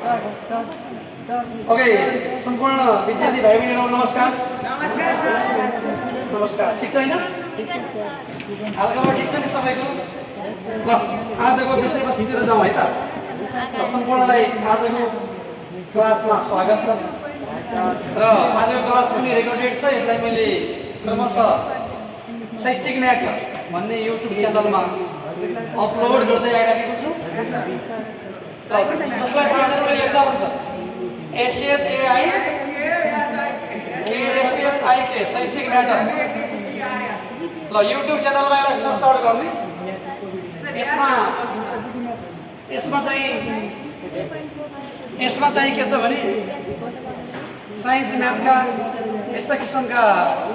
Okay, सम्पूर्ण विद्यार्थी भाइ बहिनीहरू नमस्कार। नमस्कार, ठिक छ हैन? हालखबर ठिक छ नि सबैको? ल, आजको विषयवस्तुतिर जाउँ है त। सम्पूर्णलाई आजको क्लासमा स्वागत छ र आजको क्लास पनि रेकर्डेड छ। यसलाई मैले क्रमशः शैक्षिक म्याथ भन्ने युट्युब च्यानलमा अपलोड गर्दै आइराखेको छु। जसलाई थाहा छैन मैले लेख्दा हुन्छ SHAIK शैक्षिक म्याटर। ल, युट्युब च्यानलमा यसलाई सर्च आउट गर्ने। यसमा चाहिँ के छ भने साइन्स म्याथका यस्ता किसिमका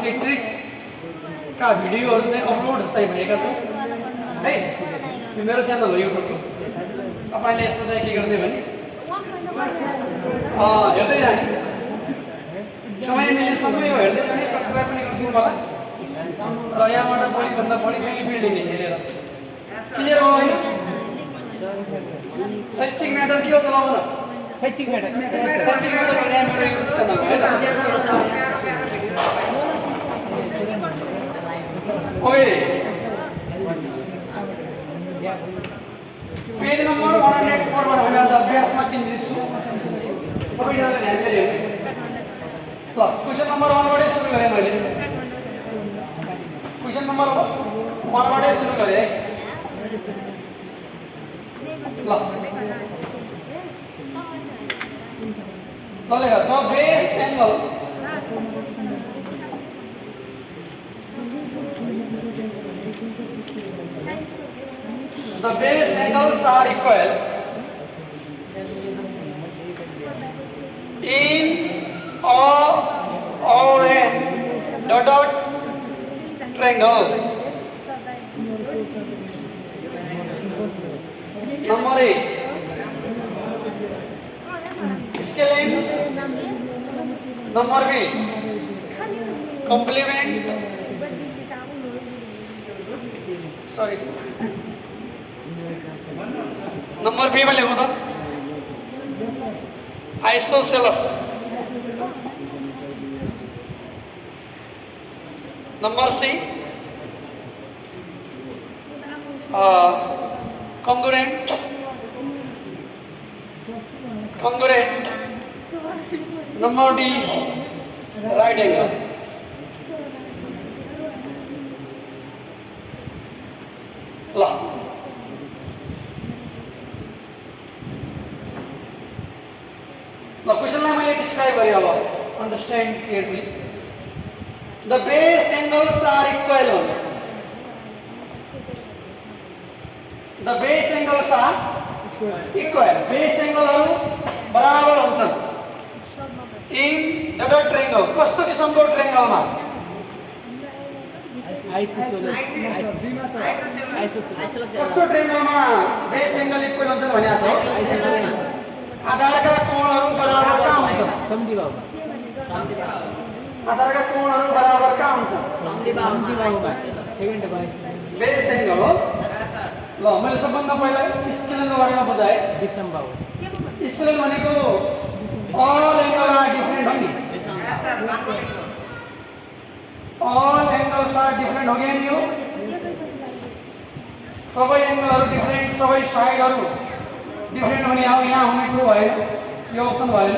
ट्रिकका भिडियोहरू चाहिँ अपलोड चाहिँ भएका छन् है। यो मेरो च्यानल हो युट्युबको। तपाईले यसमा चाहिँ के गर्ने भने हेर्दै जाने। समय मिले सबै यो हेर्दै जाने, सब्स्क्राइब पनि गरिदिनु होला र यहाँबाट बढीभन्दा बढी बेनिफिट लिने हेरेर। क्लियर हो हैन? शैक्षिक म्याटर के हो त? लाउन शैक्षिक म्याटर भन्ने मेरो युट्युब च्यानल हो है त। ओके, पेज नम्बर 104 बाट हामी आज अभ्यासमा केन्द्रित छौँ। सबैजनाले ध्यान दिएर हेर्नु। ल, क्वेशन नम्बर 1 बाटै सुरु गरेँ मैले। क्वेशन नम्बर 1 बाटै सुरु गरेँ है। ल, लेख the base angle the base angles are equal in or an dotted triangle. Number 8, scalene. Number B, complement. Sorry. Number B में लिखो तो isosceles. Number C congruent. Number D right angle. ला, the question लाई मैले describe गरेँ अब understand clearly. The base angles are equal. The base angles are equal. Base angleहरू बराबर हुन्छन् in dotted triangle. कस्तो किसिमको ट्रायंगलमा? कस्तो ट्रायंगलमा बेस एंगल इक्वल हुन्छन् भनेको छ? आधारका कोणहरू बराबर कहाँ हुन्छन्? आधारका कोणहरू बराबर कहाँ हुन्छन्? बेस एंगल हो। ल, मैले सबभन्दा पहिला स्केलनको बारेमा बुझाएँ। स्केल भनेको अल एंगल आर डिफरेंट हो नि। अल एंगल्स आर डिफरेंट हो गया नि हो। सबै एंगलहरू डिफरेंट, सबै साइडहरू डिफरेंट होने आओ। यहाँ होने को भएन, यो अप्सन भएन।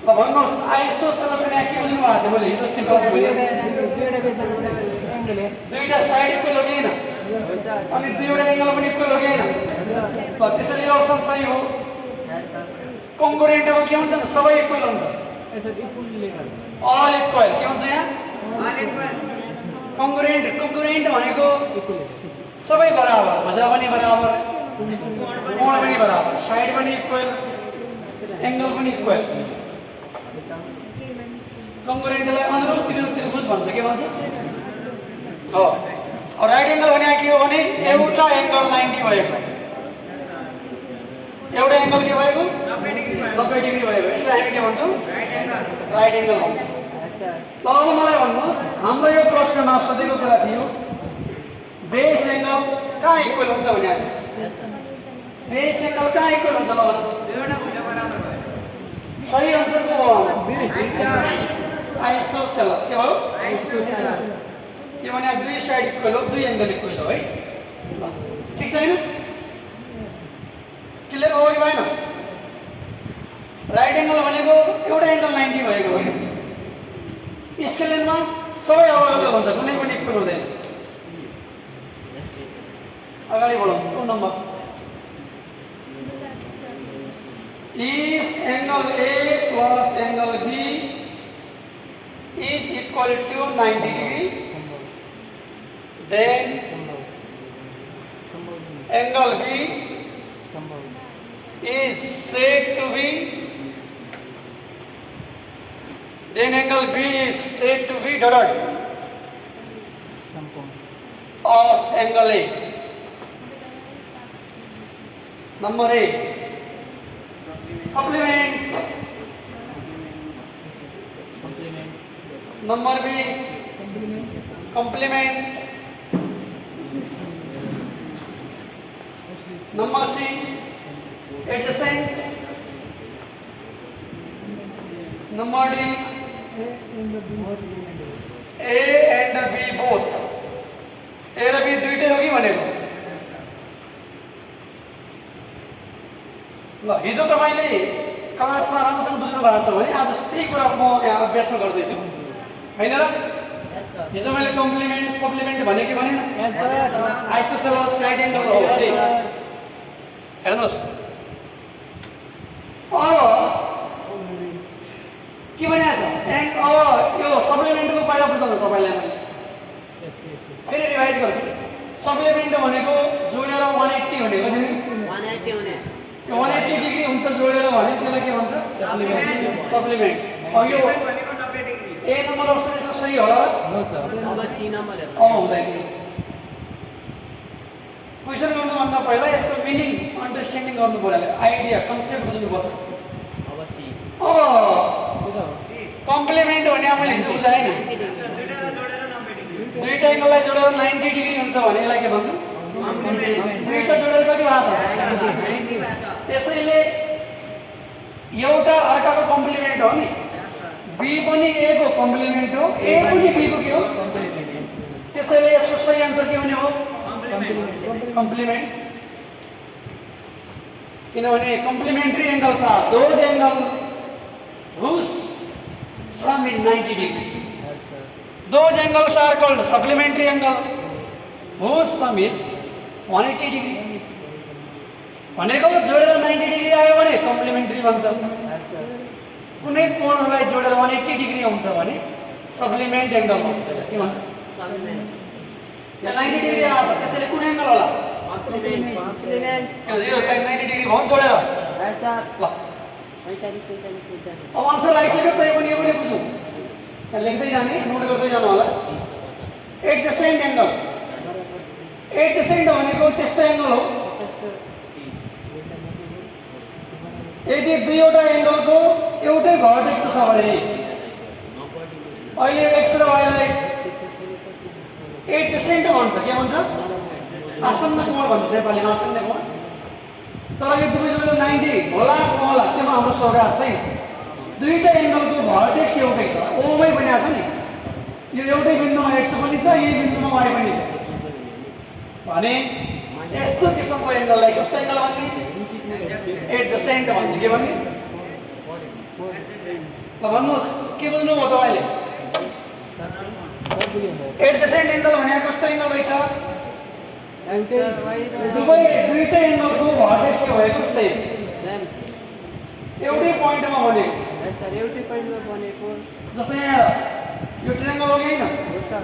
अब भन्नुहोस् आइसोसेलस पनि के बुझ्नु भएको थियो मैले हिजो अस्ति क्लासमा भने? दुईटा साइड इक्वल हो कि हैन? अनि दुईवटा एंगल पनि इक्वल हो कि हैन? त्यसैले यो अप्सन सही हो। कन्ग्रुएन्टमा के हुन्छ? सबै इक्वल हुन्छ। अल इक्वल के हुन्छ यहाँ? कन्ग्रुएन्ट भनेको सबै बराबर, भुजा पनि बराबर, कोण पनि बराबर, साइड पनि इक्वल, एंगल पनि इक्वल। कन्ग्रुएन्टलाई अनुरूप त्रिभुज भन्छ। के भन्छ? हो। अब राइट एंगल भने के हो भने एउटा एंगल 90 भएको, एउटा एंगल के भएको? 90 डिग्री भएको। यसलाई हामी के भन्छौँ? राइट एंगल भन्छौँ। ल, अब मलाई भन्नुहोस्, हाम्रो यो प्रश्नमा सोधेको कुरा थियो बेस एंगल कहाँ इक्वल हुन्छ भने बेस एंगल कहाँ इक्वल हुन्छ ल भन्नु सही आन्सर को हो आइसोसेलस के हो के भने दुई साइड इक्वल हो दुई एंगल इक्वल हो है ल ठीक छ हैन क्लियर हो कि भएन राइट एंगल भनेको एउटा एंगल 90 भएको हो स्केलमा सबै अलग अलग हुन्छ कुनै पनि इक्वल हुँदैन अगाडि बढौँ 2 number if angle A plus angle B is equal to 90 degree then angle B is said to be dot of angle A. Number A, supplement. Number B, complement. Number C, adjacent. Number D, A and B both. A र B दुईटै हो कि भनेको ल हिजो तपाईले क्लासमा राम्रोसँग बुझ्नु भएको छ भने आज त्यही कुरा म यहाँ अभ्यासमा गर्दै छु हैन र हिजो मैले कम्प्लिमेन्ट सप्लिमेन्ट भने कि भनेन आइसोसेलस राइट एंगल हो त्यही हेर्नुस् के भनेछ अब यो सप्लिमेन्टको पहिला बुझाउनु तपाईलाई मैले फेरि रिभाइज गर्छु सप्लिमेन्ट भनेको जोडेर 180 हुने हो तिमी 180 हुने 180 डिग्री हुन्छ जोडेर भने त्यसलाई के भन्छ सप्लिमेन्ट अब यो भनेको 90 डिग्री ए नम्बर अप्सन यसो सही होला अब सी नम्बर अब हुँदैन क्वेशन गर्नु भन्दा पहिला यसको मिनिङ अन्डरस्ट्यान्डिङ गर्नु पर्यो आइडिया कन्सेप्ट बुझ्नु पर्छ अब सी अब कम्प्लिमेन्ट भने मैले हिजो बुझाए नि दुईटा एंगललाई जोडेर 90 डिग्री हुन्छ भने यसलाई के भन्छ दुईटा जोडेर कति भएको छ त्यसैले एउटा अर्काको कम्प्लिमेन्ट हो नि बी पनि ए को कम्प्लिमेन्ट हो ए पनि बी को के हो त्यसैले यसको सही आन्सर के हुने हो कम्प्लिमेन्ट किनभने complementary angles are those angle whose sum is 90 degree those angles are called supplementary angle whose sum is 180 degree भनेको जोडेर 90 डिग्री आयो भने कम्प्लिमेन्ट्री भन्छ कुनै कोणलाई जोडेर 180 डिग्री हुन्छ भने सप्लिमेन्ट एंगल भन्छ के भन्छ सप्लिमेन्ट 90 डिग्री आछ त्यसैले कुन एंगल होला कम्प्लिमेन्ट यो चाहिँ 90 डिग्री भन्छ जोडेर सर ल 45 अब आन्सर आइसक्यो तै पनि यो पनि बुझ्नु लेख्दै जाने नोट गर्दै जानु होला एडजसेन्ट एंगल एडजसेन्ट भनेको त्यस्तो एंगल हो यदि दुईवटा एंगलको एउटै भर्टेक्स छ भने अहिले x र y लाई एडजसेन्ट भन्छ के भन्छ आसन्न कोण भन्छ नेपालीमा आसन्न कोण तर यो दुवैजनाको 90 होला होला त्यसमा हाम्रो सौदा छैन दुईटा एंगलको भर्टेक्स एउटै छ ओमै बनिया छ नि यो एउटै बिन्दुमा x पनि छ यही बिन्दुमा y पनि छ भने यस्तो किसिमको एंगललाई कस्तो एंगल भन्ने एडजसेन्ट भन्ने के भन्ने ल भन्नुस् के बुझ्नु भयो तपाईले एडजसेन्ट एंगल भने कस्तो एंगल रहेछ दुईटा एंगलको भर्टेक्स के भएको सेम एउटै पोइन्टमा बनेको सर एउटै पोइन्टमा बनेको जस्तै यहाँ यो ट्रायंगल हो हैन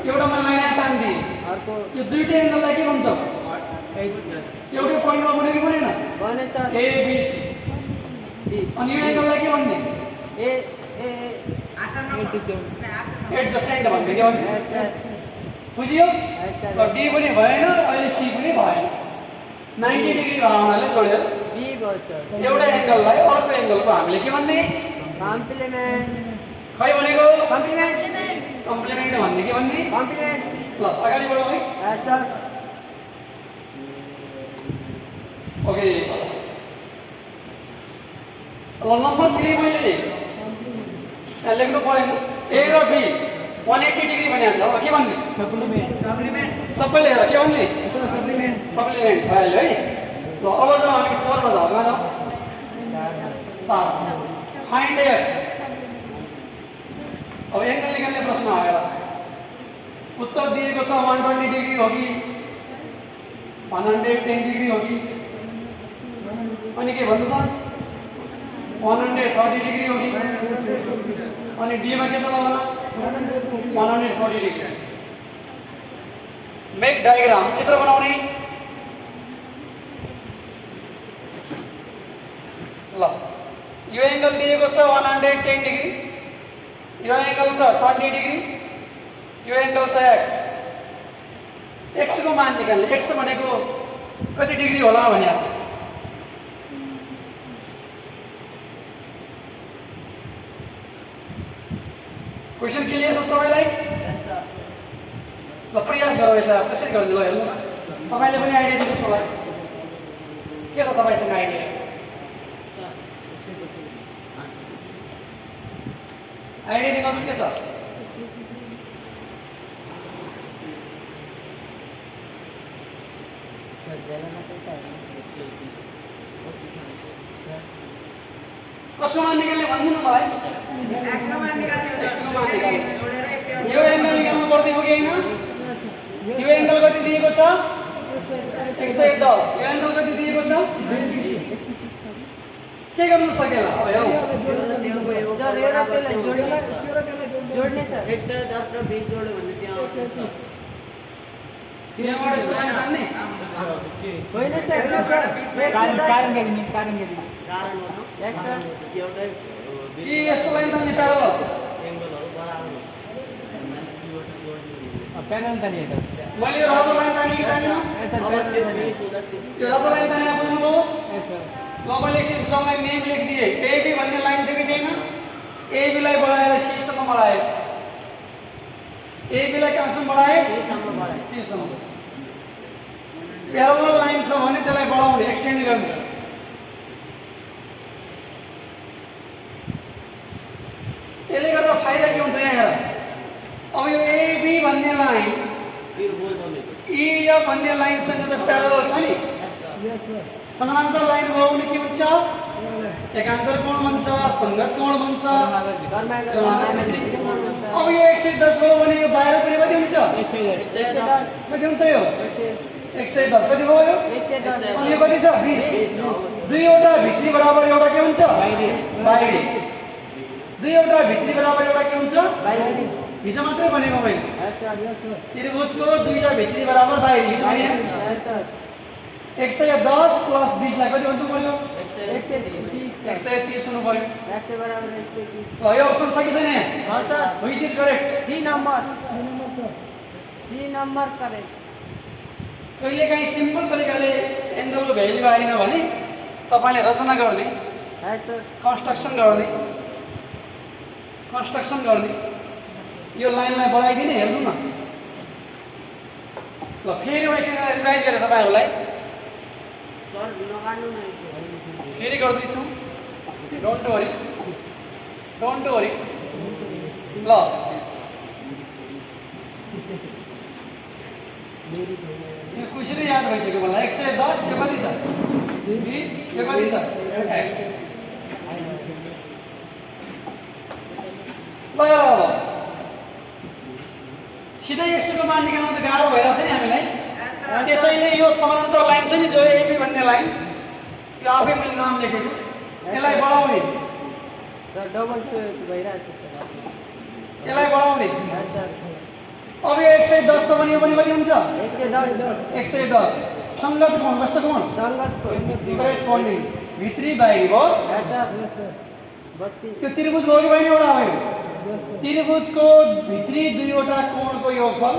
एउटामा लाइन यहाँ तान्दिए अर्को यो दुईटा एंगललाई के भन्छ एउटै पोइन्टमा बनेको कि बनेन बने सर ए बी सी अनि यो एंगललाई के भन्ने ए ए आसन्न एडजसेन्ट भन्ने के भन्ने बुझियो ल डी पनि भएन अहिले सी पनि भएन 90 डिग्री भावनाले जोडेर बी भयो सर एउटा एंगललाई अर्को एंगलको हामीले के भन्ने कम्प्लिमेन्ट खै भनेको कम्प्लिमेन्ट कम्प्लिमेन्ट भन्ने के भन्ने कम्प्लिमेन्ट ल अगाडि बढौँ है सर ओके ल नम्बर 3 मैले यहाँ लेख्नु परेन ए र बी 180 डिग्री भनेको छ अब के भन्ने सबैले हेर के भन्ने सप्लिमेन्ट भइहाल्यो है ल अब जाउँ हामी 4 मा जाउँ कहाँ जाउँ 4 फाइन्ड एक्स अब एंगल निकाल्ने प्रश्न आएर उत्तर दिएको छ 120 डिग्री हो कि 110 डिग्री हो कि अनि के भन्नु त 130 डिग्री हो कि अनि डी मा के छ लगाउन 140 डिग्री मेक डायग्राम चित्र बनाउने ल यो एंगल दिएको छ 110 डिग्री यो एंगल छ 20 डिग्री यो एंगल छ x को मान निकाल्ने x भनेको कति डिग्री होला भनेको छ क्वेशन क्लियर छ सबैलाई ल प्रयास गरौँ यसलाई कसरी गर्ने ल हेर्नु त तपाईले पनि आइडिया दिनुहोस् होला के छ तपाईसँग आइडिया आइडिया दिनुहोस् के छ कसको मान निकाल्ने भन्नु न मलाई x को मान निकाल्ने जोडेर x यो एंगल निकाल्नु पर्ने हो कि हैन यो एंगल कति दिएको छ 110 यो एंगल कति दिएको छ के गर्न सकेला अब हेरौँ सर यो र त्यसलाई जोड्ने सर 110 र 20 जोड्यो भने त्यहाँ आउँछ यहाँबाट यस्तो लाइन तान्ने होइन सर कारण हो x सर एउटै कि यस्तो लाइन तान्ने प्यारलल एंगलहरु बराबर पैनल तानिए त मैले यो रातो लाइन ताने कि तानेन अब त्यो 20 हुँदा यो रातो लाइन ताने बुझ्नुभयो ल मैले एकछिन जसलाई नेम लेखिदिए एबी भन्ने लाइन थियो कि थिएन एबी लाई बढाएर सी सम्म बढाए एबी लाई कहाँसम्म बढाए सी सम्म प्यारलल लाइन छ भने त्यसलाई बढाउने एक्सटेन्ड गर्ने यसले गर्दा फाइदा के हुन्छ यहाँ हेर अब यो एबी भन्ने लाइन फिर बोल बनेको ई भन्ने लाइनसँग त प्यारलल छ नि समानान्तर लाइन भयो भने के हुन्छ एकान्तर कोण बन्छ संगत कोण बन्छ अब यो 110 हो भने यो बाहिर पनि कति हुन्छ 110 कति हुन्छ यो 110 कति भयो यो 110 अनि यो कति छ 20 दुईवटा भित्री बराबर एउटा के हुन्छ बाहिरी दुईवटा भित्री बराबर एउटा के हुन्छ बाहिरी हिजो मात्रै भनेको मैले यस सर त्रिभुजको दुईटा भित्री बराबर बाहिरी हिजो भने यस सर 110 प्लस 20 लाई कति हुनु पर्यो 130 130 हुनु पर्यो x बराबर 130 ल यो अप्सन छ कि छैन यहाँ हां sir which is correct C number correct कहिलेकाहीँ सिम्पल तरिकाले एंगलको भ्यालु आएन भने तपाईले रचना गर्ने है सर कन्स्ट्रक्सन गर्ने यो लाइनलाई बढाइदिने हेर्नु न ल फेरि म एकछिन रिभाइज गरेँ तपाईहरुलाई सर नगाड्नु न फेरि गर्दैछु डोन्ट वरी ल यो कुसरी याद भइसक्यो मलाई 110 यो कति छ 20 यो कति छ x ल सिधै x को मान निकाल्न त गाह्रो भइरहेछ नि हामीलाई त्यसैले यो समानान्तर लाइन छ नि जो एबी भन्ने लाइन यो आफै मैले नाम लेखेको यसलाई बढाउने सर डबल भइरहेछ सर यसलाई बढाउने सर अब यो 110 छ भने यो पनि कति हुन्छ 110 संगत कोण कस्तो कोण संगत करेस्पोन्डिङ भित्री बाहिरी भयो सर 32 त्यो त्रिभुज हो कि बाहिरी एउटा भयो त्रिभुजको भित्री दुईवटा कोणको योगफल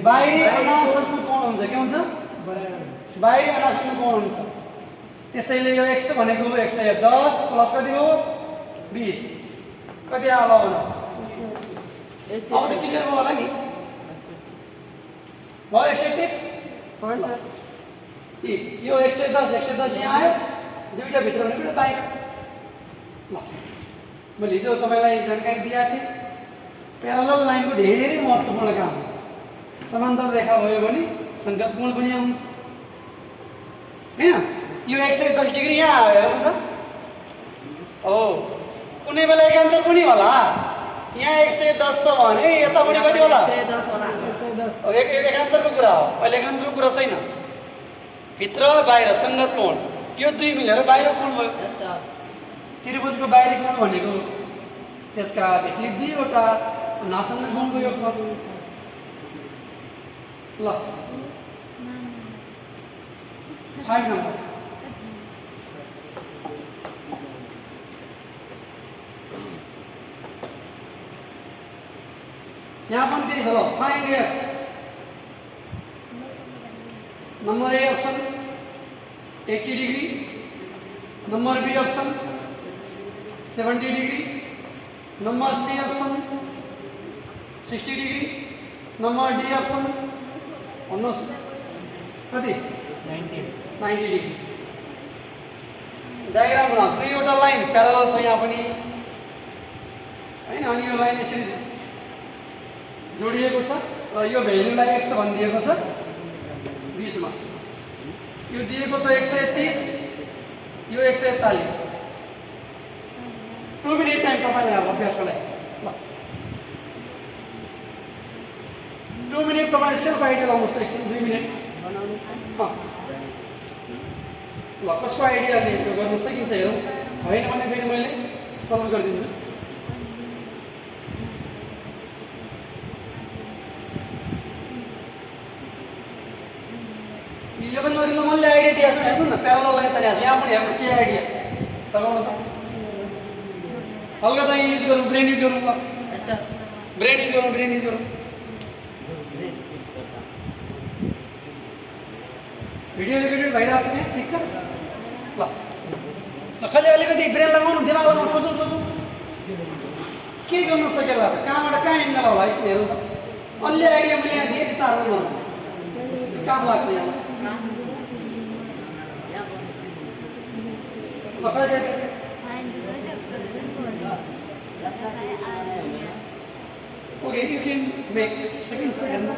बाहिरी अनासक्त कोण हुन्छ के हुन्छ बाहिरी अनासक्त कोण हुन्छ त्यसैले यो x भनेको 110 प्लस कति हो 20 कति आला होला अब त क्लियर भयो होला नि भयो 130 हो सर यो 110 यहाँ आयो दुईटा भित्र भनेको एउटा बाहिर। ल मैले हिजो तपाईँलाई जानकारी दिएको थिएँ प्यारलल लाइनको धेरै महत्त्वपूर्ण काम हुन्छ। समान्तराल रेखा भयो भने सङ्गत कोण पनि आउँछ हैन। यो 110 डिग्री यहाँ आयो हेर्नु त। हो कुनै बेला एकान्तर पनि होला। यहाँ 110 छ भने यता पनि कति होला? 110 होला। एकान्तरको कुरा हो। अहिले एकान्तरको कुरा छैन। भित्र बाहिर सङ्गत कोण यो दुई मिलेर बाहिर कोण भयो। यस सर। त्रिभुजको बाहिरी कोण भनेको त्यसका भित्री दुईवटा नासङ्ग कोणको योगफल। ल 5 नम्बर यहाँ पनि त्यही छ। ल find x. Number A option 80 degree, number B option 70 degree, number C option 60 degree, number D option कति 90 डिग्री। डायग्राममा दुईवटा लाइन प्यारलल छ यहाँ पनि हैन। अनि यो लाइन यसरी जोडिएको छ र यो भ्यालुलाई x भनिदिएको छ बीचमा। यो दिएको छ 130, यो 140। 2 मिनट टाइम तपाईलाई अब अभ्यासको लागि। ल 2 मिनट तपाईले सेल्फ आइडिया लाउनुहोस् त एकछिन 2 मिनट बनाउनु छ। ल कसको आइडियाले त्यो गर्न सकिन्छ हेरौँ। होइन भने फेरि मैले सल्भ गरिदिन्छु। यो पनि अघिल्लो मैले आइडिया दिएको छु हेर्नु न। प्यारलल लाइन तनिया यहाँ पनि हेर्नुहोस् के आइडिया लगाउनु त। हल्का चाहिँ युज गरौँ, ब्रेन युज गरौँ। ल अच्छा ब्रेन युज गरौँ, ब्रेन युज गरौँ। भिडियो रेकर्डेड भइरहेको छ नि, ठिक छ। ल खालि अलिकति ब्रेन लगाउनु, दिमाग लगाउनु, सोचौँ सोचौँ के गर्न सकेला त, कहाँबाट कहाँ एङ्गल होला यसो हेरौँ त। अलि आइडिया मैले यहाँ दिएँ साह्रो बनाउनु काम लाग्छ यहाँलाई। Okay, you can make seconds हेर्नु।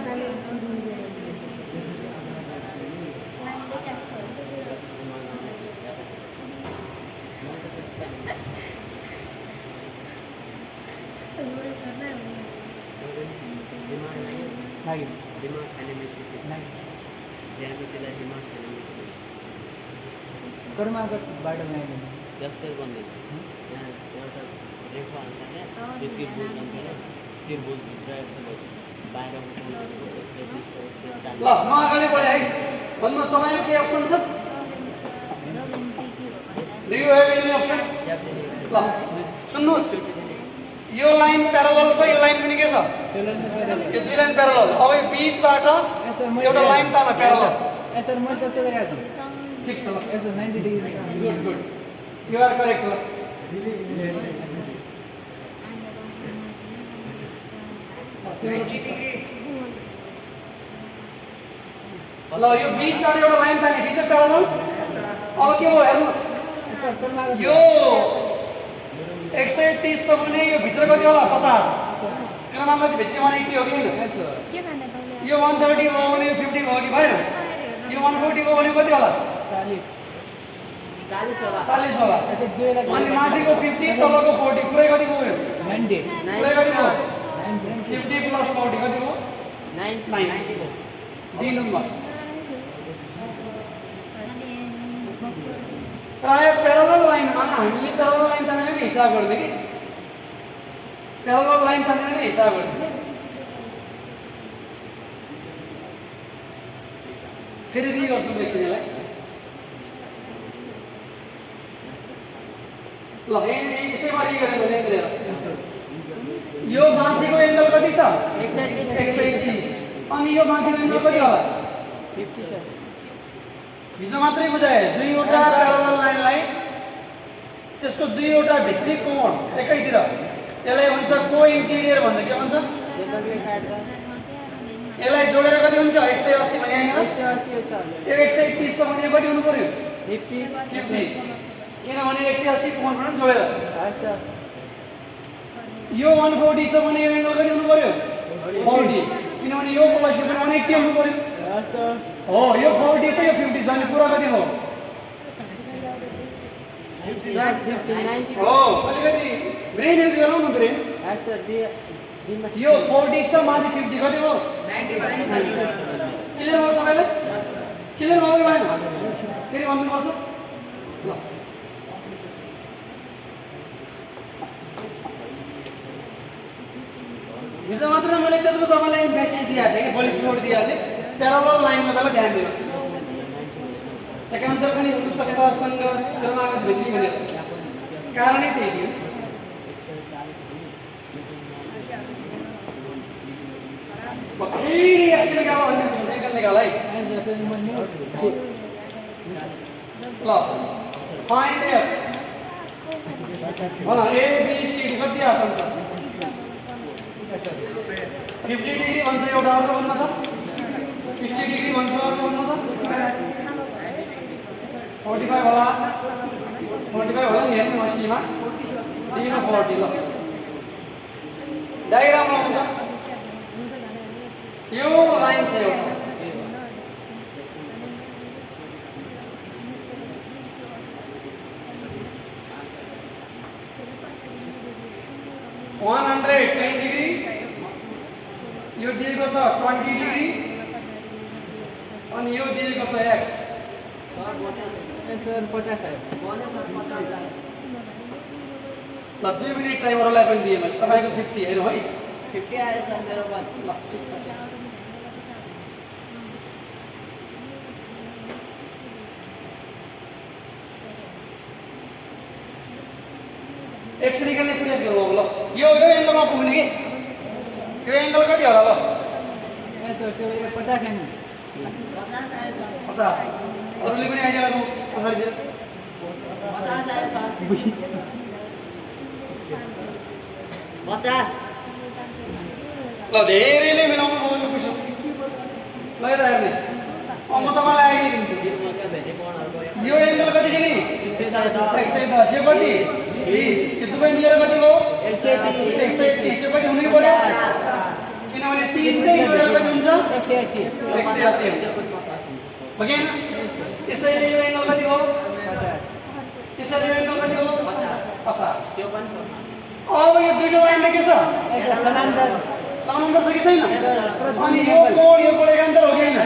कर्मागतबाट बनाइदिनु जस्तै बन्दैन। यहाँ एउटा रेखा हुन्छ क्या त्यो त्रिभुज हुन्छ त्रिभुजभित्र बाहिर ल म अगाडि बढेँ है। भन्नुहोस् तपाईँको के अप्सन छ? Do you have any option? ल सुन्नुहोस्, यो लाइन प्यारलल छ, यो लाइन पनि के छ? यो दुई लाइन प्यारलल। अब यो बिचबाट एउटा लाइन तान प्यारलल। सर मैले त्यस्तो गरेको छु। ठिक छ। ल यसो 90 degree good good, you are correct. ल ल यो बिचबाट एउटा लाइन ताने, ठिक छ प्यारलल। अब के भयो हेर्नुहोस्, यो 130 छ भने यो भित्र कति होला? 50। क्रमाङ्क भित्र 180 हो कि होइन? यो 130 भयो भने यो 50 भयो कि भएन? यो 140 भयो भने कति होला? 40 होला। 40 होला। अनि माथिको 50 तलको 40 पुरै कति भयो? 90 पुरै कति भयो? 50 प्लस 40 कति भयो? 90 डी नम्बर। प्राय प्यारलल लाइनमा हामीले प्यारलल लाइन तानेर नै हिसाब गर्दै कि प्यारलल लाइन तानेर नै हिसाब गर्दै। फेरि रि गर्छु एकछिन यसलाई। ल यसैमा रि गरेँ भने यो माथिको एङ्गल कति छ? 130। अनि यो माथिको एङ्गल कति होला? 50 सर। हिजो मात्रै बुझाए दुईवटा प्यारलल लाइनलाई त्यसको दुईवटा भित्री कोण एकैतिर, यसलाई भन्छ को इन्टिरियर भन्छ। के भन्छ? यसलाई जोडेर कति हुन्छ? 180 भने हैन? 180 छ। यो 130 छ भने कति हुनु पर्यो? 50 किनभने 180 कोण पनि जोडेर सर यो 140 छ भने यो एंगल कति हुनु पर्यो 40 किनभने यो प्लस यो पनि 180 हुनु पर्यो हो यो 40 छ यो 50 छ अनि पुरा कति हो हो अलिकति ब्रेन युज गरौँ न ब्रेन सर यो 40 छ माथि 50 कति हो 95 क्लियर हो सबैलाई क्लियर भयो कि भएन फेरि भन्नुपर्छ ल हिजो मात्र मैले त्यत्रो तपाईँलाई मेसेज दिएको थिएँ कि भोलि छोड दिएको थिएँ प्यारलल लाइनमा बेला ध्यान दिनुहोस् एकान्तर पनि हुनसक्छ शरणागत भित्री भनेर कारणै त्यही थियो फेरि एक्सन निकाल भन्ने एङ्गल निकाल है ल फाइन्ड एक्स भन एबिसिडी कति आसान छ 50 डिग्री भन्छ एउटा अर्को भन्नु त 60 डिग्री भन्छ अर्को भन्नु त 45 होला 45 होला नि हेर्नु मसीमा डिग्री 40 ल डायग्राम लाउनु त यो लाइन छ एउटा $110 डिग्री यो दिएको छ 20 डिग्री अनि यो दिएको छ x सर 50 है ल 2 मिनेट टाइमरलाई पनि दिए मैले तपाईको 50 हेरौँ है 50 आयो सर मेरो बात ल ठीक छ एक्स निकाल्ने प्रयास गरौँ अब ल यो एङ्गलमा पुग्ने कि यो एङ्गल कति होला ल सर त्यो 50 है 50 अरूले पनि आइडिया गर्नु पछाडितिर 50 आयो सर 50 ल धेरैले मिलाउनु पर्ने क्वेसन ल यता हेर्ने अब म तपाईँलाई आइडिया दिन्छु यो एङ्गल कति डिग्री 110 यो कति 20 यो दुवै मिलेर कति हो 130 यो कति हुनै पर्यो किनभने तीनटै जोडेर कति हुन्छ 180 हो कि त्यसैले यो एङ्गल कति हो त्यसैले यो एङ्गल कति हो 50 त्यो पनि अब यो दुईटा लाइनले के छ समानान्तर छ कि छैन अनि यो कोण एकान्तर हो कि हैन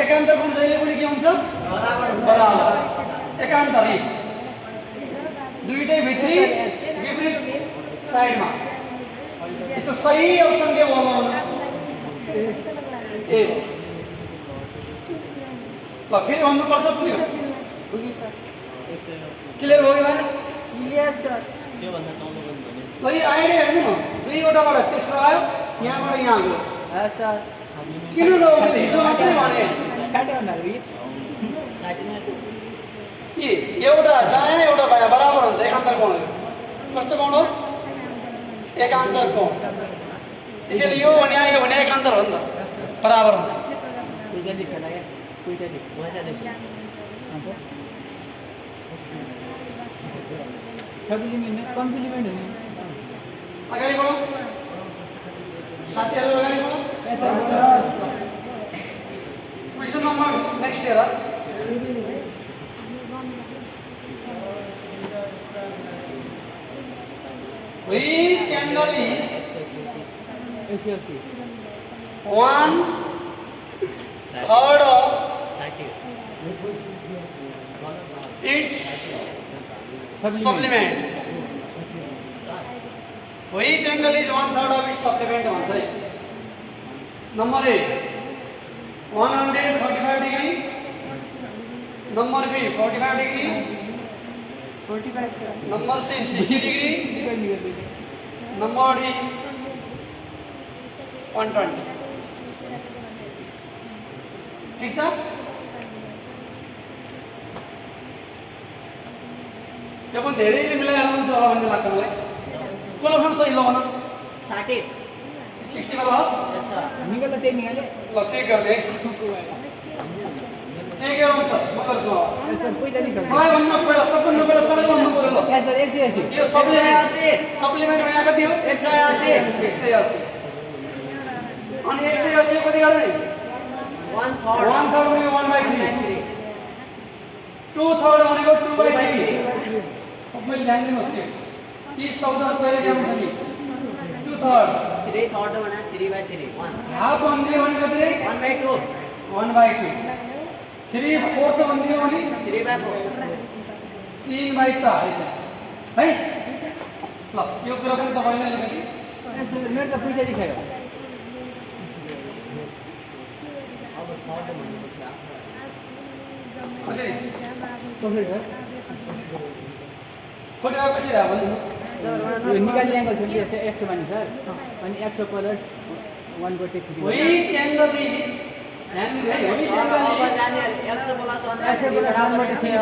एकान्तर कोण जहिले पनि के हुन्छ बराबर एकान्तर है दुईटै भित्री विपरीत साइडमा यसको सही अप्सन के भयो ए ल फेरि भन्नुपर्छ पुग्यो क्लियर भयो कि भएन क्लियर सर त्यो भन्दा ल यो आइडिया हेर्नु न दुईवटाबाट तेस्रो आयो यहाँबाट यहाँ गयो सर किन नहोस् हिजो मात्रै भने काट्यो भन्दा एउटा दायाँ एउटा बायाँ बराबर हुन्छ एकान्तर कोण हो कस्तो कोण हो एकान्तर कोण त्यसैले यो भने यो भने एकान्तर हो नि त बराबर हुन्छ कम्प्लिमेन्ट हुने अगाडि बढौँ साथीहरू अगाडि बढौँ क्वेसन नम्बर नेक्स्ट हेर Which angle is 1/3 of its supplement? Which angle is 1/3 of its supplement? Number A 135 degree. Number B 45 degree. 45 sir Number C 60 degree. Number D 120. ठीक छ यो पनि धेरैले मिलाएर हुन्छ होला भन्ने लाग्छ मलाई कुन अप्सन सही ल भन 60 60 वाला हो निकाल्दा त्यही निकाले ल चेक गर्ने चाहिँ के हुन्छ म गर्छु अब सर पैँतालिस हो मलाई भन्नुहोस् पहिला सबभन्दा पहिला सबैले भन्नु पर्यो ल सर 180 यो सप्लिमेन्ट भने कति हो 180 180 अनि 180 कति गर्दै 1/3 1/3 भनेको 1/3 2/3 भनेको 2/3 सबैले ध्यान दिनुहोस् यो यी शब्दहरू पहिले ध्यान हुन्छ नि 2/3 3/3 भने 3/3 1 हाफ भन्दियो भने कति रे 1/2 1/2 3/4 भन्दियो भने 3/4 3/4 है ल यो कुरा पनि तपाईले लेख्नु कि सर मेरो त 45 आयो अब 6 भन्नु पर्छ कसरी कसरी सर खोटे कसरी आयो भन्नु यो निकाल्ने एङ्गल छ नि 100 मानि सर अनि 100 प्लस 1/3 व्हिच एंगल इज ध्यान दिनु है व्हिच एंगल अब इज जाने 100 प्लस 100 1/3 बराबर 180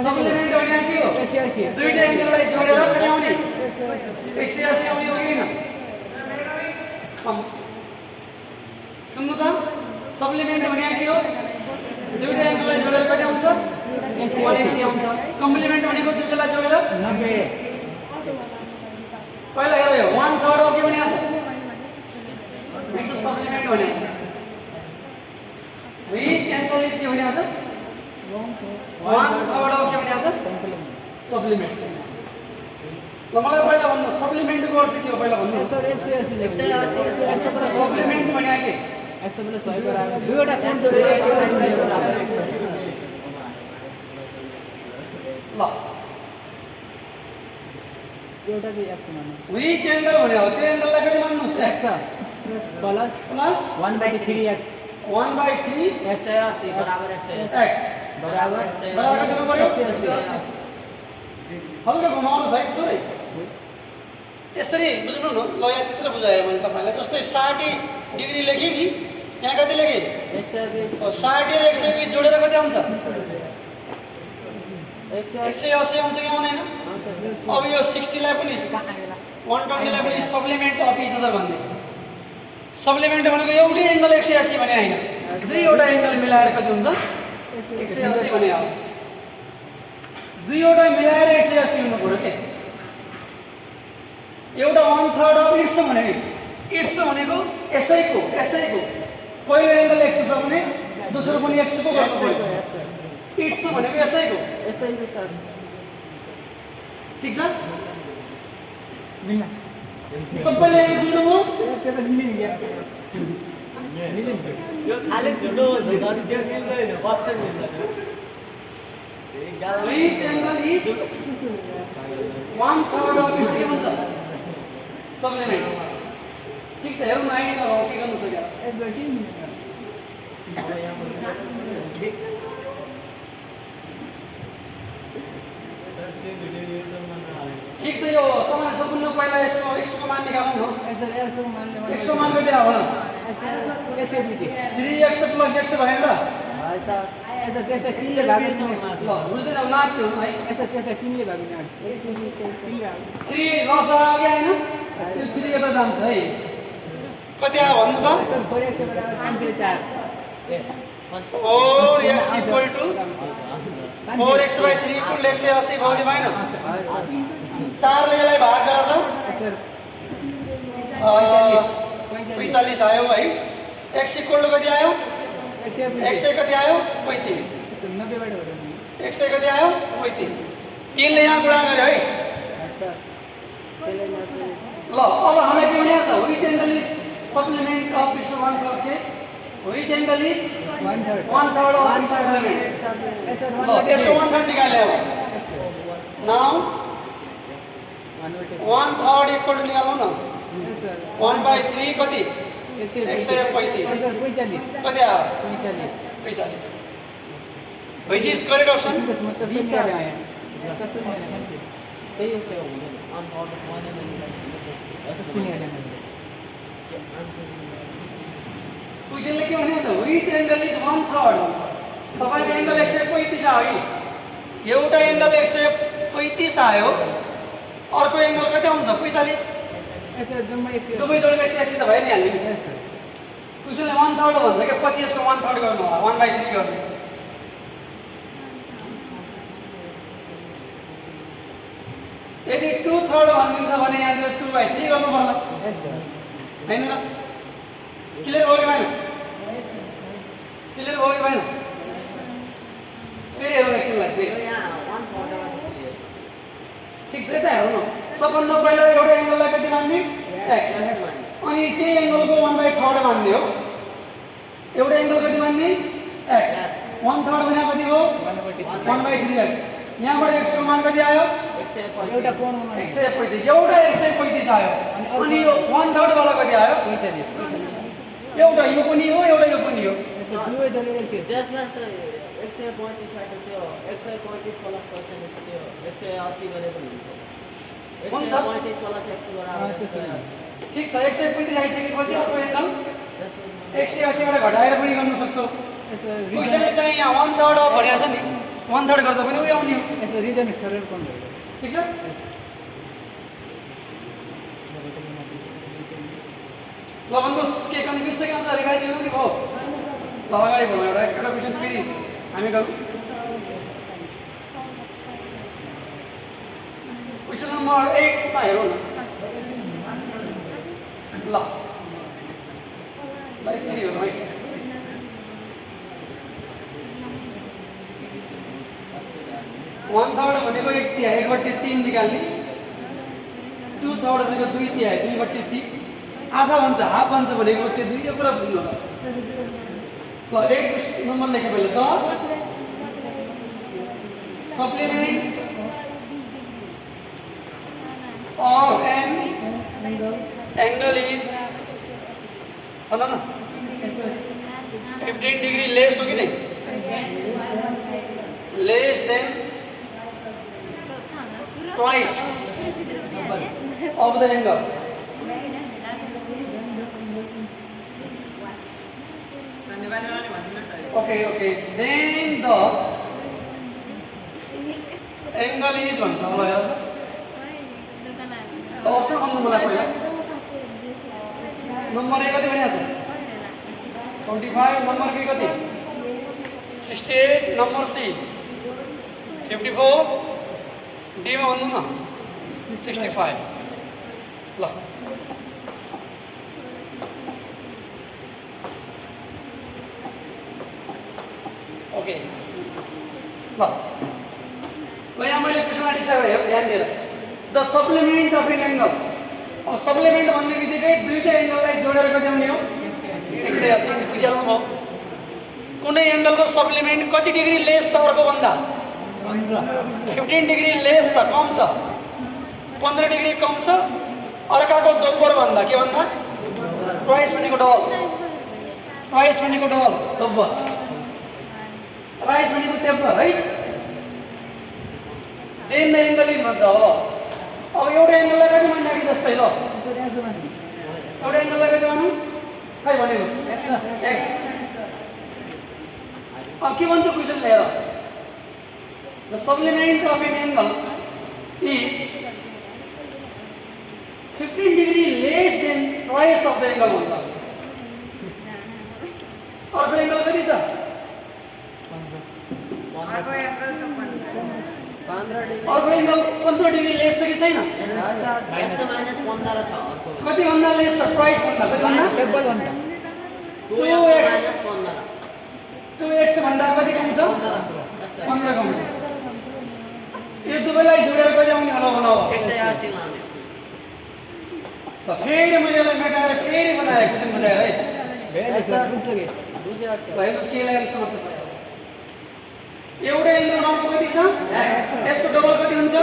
सप्लिमेन्ट भने के हो 180 दुईटा एंगललाई जोडेर कति आउने 180 आउने हो कि हैन सुन्नु त सप्लिमेन्ट भने के हो दुईटा एंगललाई जोडेर कति आउँछ 180 आउँछ कम्प्लिमेन्ट भनेको दुईटालाई जोडेर 90 पहिला हेर यो 1/3 हो के भने आज इट्स सप्लिमेन्ट भने व्हिच एंगल इज के भने आज 1/3 हो के भने आज सप्लिमेन्ट ल मलाई पहिला भन्नु सप्लिमेन्टको अर्थ के हो पहिला भन्नु सर 180 सप्लिमेन्ट भने के 100 प्लस 100 बराबर दुईवटा कोण जोडेर ल एउटा चाहिँ 100 मान्नु व्हिच एंगल भने हो त्यो एंगललाई कति मान्नुस् 100 प्लस प्लस 1/3x 1/3 180 बराबर 180 x बराबर बराबर कति पर्यो हल्का घुमाउनुस् है छोरै यसरी बुझ्नु न ल यहाँ चित्र बुझाएँ मैले तपाईलाई जस्तै 60 डिग्री लेखेँ नि यहाँ कति लेखेँ 60 र 120 जोडेर कति आउँछ 180 आउँछ कि आउँदैन अब यो 60 लाई पनि 120 लाई पनि सप्लिमेन्ट अफ इच अदर भन्ने सप्लिमेन्ट भनेको एउटै एंगल 180 भने हैन दुईवटा एंगल मिलाएर कति हुन्छ 180 भने हो दुईवटा मिलाएर 180 हुनु पर्यो के एउटा 1/3 अफ इट्स भनेको यसैको पहिलो एंगल 100 छ भने दोस्रो पनि 100 को गर्नु पर्यो इट्स भनेको यसैको सर ठीक छ सबैले बुझ्नुभयो यो खाली झुटो हो घर त्यो मिल्दैन बस्दै मिल्दैन which angle is 1/3 of its के भन्छ सप्लिमेन्ट ठीक छ हेरौँ आइडी लगाऊ के गर्नु सक्यो ठीक छ यो तपाईले सबभन्दा पहिला यसको मान निकाल्नु न 100 मान कति आयो होला 3x प्लस x भयो नि त ल बुझ्दैन नाच्नु है 3 लस आयो कि हैन त्यो 3 कता जान्छ है कति आयो भन्नु त 4x equal to 4x/3 equal 180 भयो कि भएन 4 ले यसलाई भाग गर त 45 आयो है x इक्वल टु कति आयो x कति आयो 35 x कति आयो 35 3 ले यहाँ गुणा गर्यो है ल अब हामीलाई के भनिएको छ which angle is supplement of its 1/3 के which angle is 1/3 of its supplement ल यसको 1/3 निकाल्यो नाउ 1/3 इक्वल टु निकाल्नु न 1/3 कति 135 कति आयो 45 व्हिच इज करेक्ट ऑप्शन क्वेशनले के भनेको छ व्हिच एंगल इज 1/3 तपाईको एंगल 135 आयो है एउटा एंगल 135 आयो अर्को एंगल कति आउँछ 45 दुबै जोडेर 180 त भयो नि हाल्नु क्वेसनले 1/3 भन्दा के पछि यसको 1/3 गर्नु होला 1/3 गर्ने यदि 2/3 भनिदिन्छ भने यहाँ 2/3 गर्नु पर्ला हैन र क्लियर हो कि भएन क्लियर हो कि भएन फेरि हेरौँ एकछिनलाई फेरि यहाँ 1/4 ठिक छ यता हेरौँ न सबभन्दा पहिला एउटा एङ्गललाई कति मान्ने x अनि त्यही एङ्गलको 1/3 मान्ने हो एउटा एङ्गल कति मान्ने x 1/3 भने कति हो 1/3x यहाँबाट x को मान कति आयो एउटा कोणमा 135 एउटा 135 आयो अनि यो 1/3 वाला कति आयो 45 एउटा यो पनि हो एउटा यो पनि हो दुवै दलले के त्यसमा त 135 बाट त्यो 135 प्लस 45 त्यो 180 गरे पनि हुन्छ 135 प्लस 100 बराबर ठीक छ 135 आइसकेपछि अर्को एङ्गल 180 बाट घटाएर पनि गर्न सक्छौ क्वेसनले चाहिँ यहाँ 1/3 भनेको छ नि 1/3 गर्दा पनि उयो आउने हो यसो रिजन सरल कोण भयो ठीक छ ल भन्नुहोस् के कन्फ्युज छ कि आउँछ रिभाइज गर्नु कि भयो ल अगाडि बढौँ एउटा क्वेसन फेरि हामी गरौँ क्वेसन नम्बर 8 मा हेरौँ न ल फेरि हेरौँ है वन थर्ड भनेको 1/3 1/3 निकाल्ने 2/3 भनेको 2/3 2/3 आधा भन्छ हाफ भन्छ भनेको 1/2 यो कुरा बुझ्नु होला ल 8 नम्बर लेखे पहिले त supplement of an angle is ना 15 डिग्री लेस होगी नहीं less than twice of the angle okay then the angle is भन्छ होला यार त अप्सन भन्नु मलाई पहिला नम्बर ए कति भनेको छ 25 नम्बर बी कति 68 नम्बर सी 54 डी मा भन्नु न 65 ल ओके ल यहाँ मैले क्वेसनलाई डिसाइड गरेँ ध्यान दिएर the supplement of an angle अब सप्लिमेन्ट भन्ने बित्तिकै दुईटा एङ्गललाई जोडेर कति आउने हो 180 बुझिहाल्नु भयो कुनै एङ्गलको सप्लिमेन्ट कति डिग्री लेस छ अर्को भन्दा 15 डिग्री लेस छ कम छ 15 डिग्री कम छ अर्काको दोब्बर भन्दा के भन्दा ट्वाइस भनेको डबल ट्वाइस भनेको डबल दोब्बर ट्वाइस भनेको तेब्बर है देन द एङ्गल इज भन्छ हो अब एउटा एङ्गललाई कति मान्ने कि जस्तै ल एउटा एङ्गललाई कति मान्नु खै भनेको x अब के भन्छ क्वेसन लिएर the supplement of an angle is 15 degree less than twice of the angle भन्छ अर्को एङ्गल कति छ अर्को एङ्गल अर्को एङ्गल 15 डिग्री लेस छ कि छैन -15 छ कति भन्दा लेस छ ट्वाइस भन्दा कति भन्दा डबल भन्दा 2x 2x भन्दा कति कम छ 15 कम छ यो दुवैलाई जोडेर कति आउने होला बनाऊ 180 लाने त फेरि मैले यसलाई मेटाएर फेरि बनाए क्वेसन बुझाएर है भेले सर बुझ्छ के हेर्नुहोस् के लागि समस्या पर्यो एउटा एङ्गल बनाउनु कति छ यसको डबल कति हुन्छ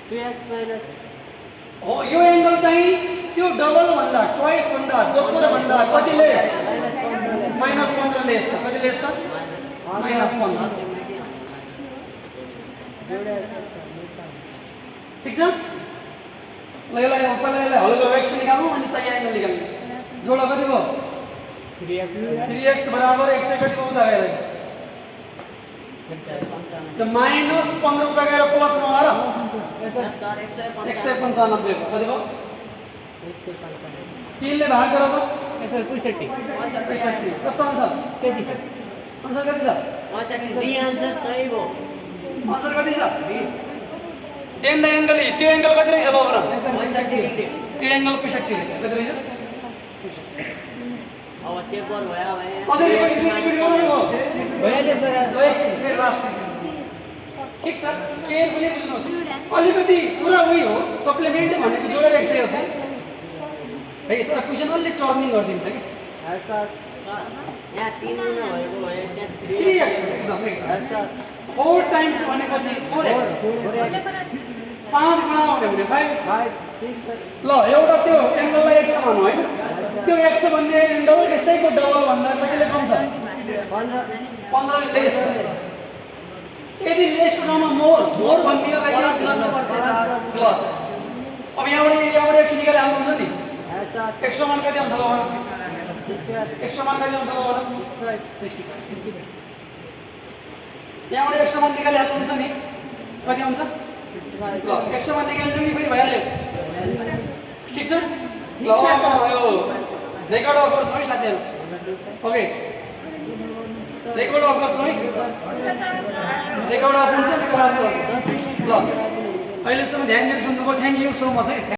2x minus हो यो एङ्गल चाहिँ त्यो डबल भन्दा ट्वाइस भन्दा दोब्बर भन्दा कति लेस -15 लेस छ कति लेस छ -15 ठीक छ ल यसलाई पहिला यसलाई हलको वेक्स निकाल्नु अनि सही एङ्गल निकाल्नु जोडो कति भयो 3x बराबर 100 कति को उता गएर त -15 उता गएर प्लस मा होला र 195 कति भयो 3 ले भाग गर त सर 65 कस्तो आन्सर त्यति सर आन्सर कति छ डी आन्सर सही हो आन्सर कति छ टेन द एङ्गल इज त्यो एङ्गल कति रहेछ ल भन 130 डिग्री त्यो एङ्गल 65 रहेछ कति रहेछ अब टेपर भयो भने अझै रिपिट गर्नु हो भइहाल्यो सर ल एकछिन फेरि लास्ट ठिक छ केयरफुली बुझ्नुहोस् अलिकति पुरा उयो हो सप्लिमेन्ट भनेको जोडेर 180 है तर क्वेसन अलि टर्निङ गरिदिन्छ कि सर यहाँ 3 गुणा भएको भए त्यहाँ 3x एकदम सर 4 टाइम्स भनेपछि 4x 5 गुणा भन्यो भने 5x 6 ल एउटा त्यो एङ्गललाई x समान हो हैन त्यो x भन्ने एङ्गल यसैको डबल भन्दा कतिले कम छ 15 लेस यदि लेसको ठाउँमा मोर भनिदियो प्लस गर्नुपर्छ सर प्लस अब यहाँबाट x निकाले हाल्नुहुन्छ नि सर x समान कति आउँछ ल भन x समान कति आउँछ ल भन 65 यहाँबाट x समान निकाले हाल्नुहुन्छ नि कति आउँछ ल x समान निकाल्नु नि फेरि भइहाल्यो ठिक छ ल यो रेकर्ड अफ गर्छौँ है साथीहरु ओके रेकर्ड अफ गर्छौँ है रेकर्ड अफ हुन्छ नि क्लास ल अहिलेसम्म ध्यान दिएर सुन्नुभयो थ्याङ्क यू सो मच है